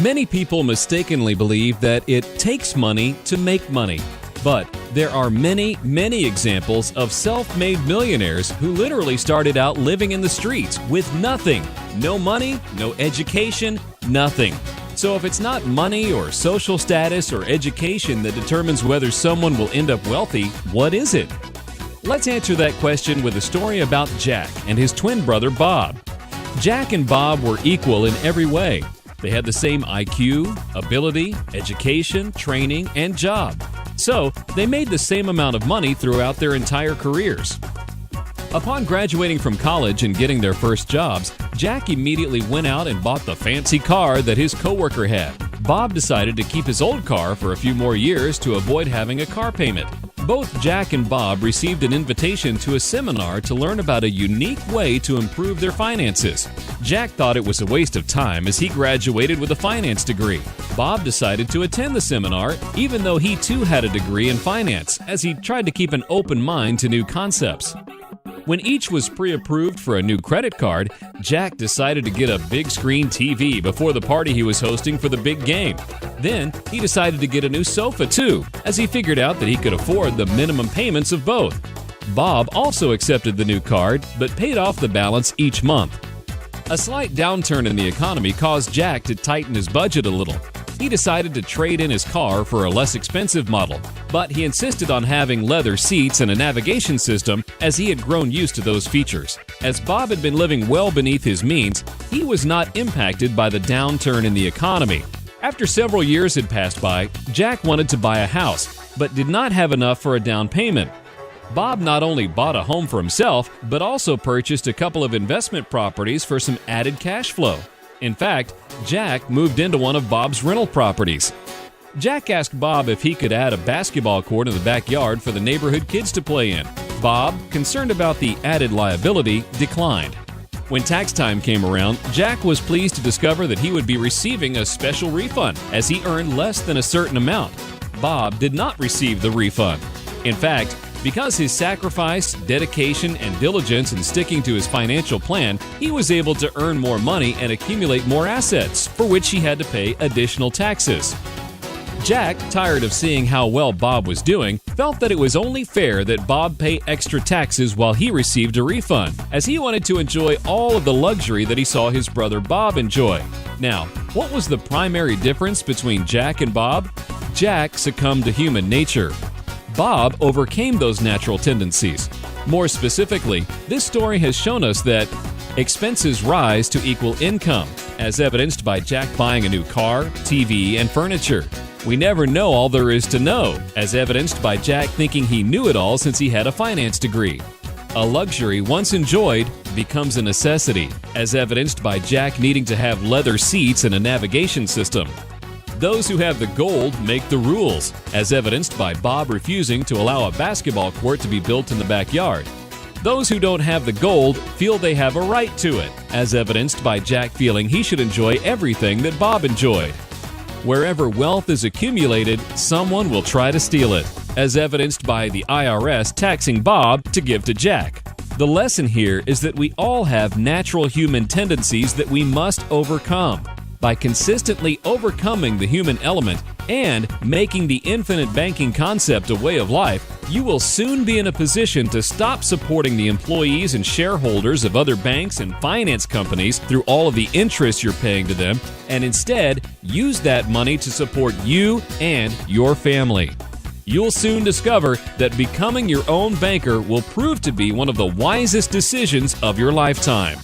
Many people mistakenly believe that it takes money to make money. But there are many examples of self-made millionaires who literally started out living in the streets with nothing. No money, no education, nothing. So if it's not money or social status or education that determines whether someone will end up wealthy, what is it? Let's answer that question with a story about Jack and his twin brother Bob. Jack and Bob were equal in every way. They had the same IQ, ability, education, training, and job. So, they made the same amount of money throughout their entire careers. Upon graduating from college and getting their first jobs, Jack immediately went out and bought the fancy car that his coworker had. Bob decided to keep his old car for a few more years to avoid having a car payment. Both Jack and Bob received an invitation to a seminar to learn about a unique way to improve their finances. Jack thought it was a waste of time as he graduated with a finance degree. Bob decided to attend the seminar even though he too had a degree in finance, as he tried to keep an open mind to new concepts. When each was pre-approved for a new credit card, Jack decided to get a big screen TV before the party he was hosting for the big game. Then, he decided to get a new sofa too, as he figured out that he could afford the minimum payments of both. Bob also accepted the new card, but paid off the balance each month. A slight downturn in the economy caused Jack to tighten his budget a little. He decided to trade in his car for a less expensive model, but he insisted on having leather seats and a navigation system as he had grown used to those features. As Bob had been living well beneath his means, he was not impacted by the downturn in the economy. After several years had passed by, Jack wanted to buy a house, but did not have enough for a down payment. Bob not only bought a home for himself, but also purchased a couple of investment properties for some added cash flow. In fact, Jack moved into one of Bob's rental properties. Jack asked Bob if he could add a basketball court in the backyard for the neighborhood kids to play in. Bob, concerned about the added liability, declined. When tax time came around, Jack was pleased to discover that he would be receiving a special refund as he earned less than a certain amount. Bob did not receive the refund. In fact, because his sacrifice, dedication, and diligence in sticking to his financial plan, he was able to earn more money and accumulate more assets, for which he had to pay additional taxes. Jack, tired of seeing how well Bob was doing, felt that it was only fair that Bob pay extra taxes while he received a refund, as he wanted to enjoy all of the luxury that he saw his brother Bob enjoy. Now, what was the primary difference between Jack and Bob? Jack succumbed to human nature. Bob overcame those natural tendencies. More specifically, this story has shown us that expenses rise to equal income, as evidenced by Jack buying a new car, TV, and furniture. We never know all there is to know, as evidenced by Jack thinking he knew it all since he had a finance degree. A luxury once enjoyed becomes a necessity, as evidenced by Jack needing to have leather seats and a navigation system. Those who have the gold make the rules, as evidenced by Bob refusing to allow a basketball court to be built in the backyard. Those who don't have the gold feel they have a right to it, as evidenced by Jack feeling he should enjoy everything that Bob enjoyed. Wherever wealth is accumulated, someone will try to steal it, as evidenced by the IRS taxing Bob to give to Jack. The lesson here is that we all have natural human tendencies that we must overcome. By consistently overcoming the human element and making the infinite banking concept a way of life, you will soon be in a position to stop supporting the employees and shareholders of other banks and finance companies through all of the interest you're paying to them, and instead use that money to support you and your family. You'll soon discover that becoming your own banker will prove to be one of the wisest decisions of your lifetime.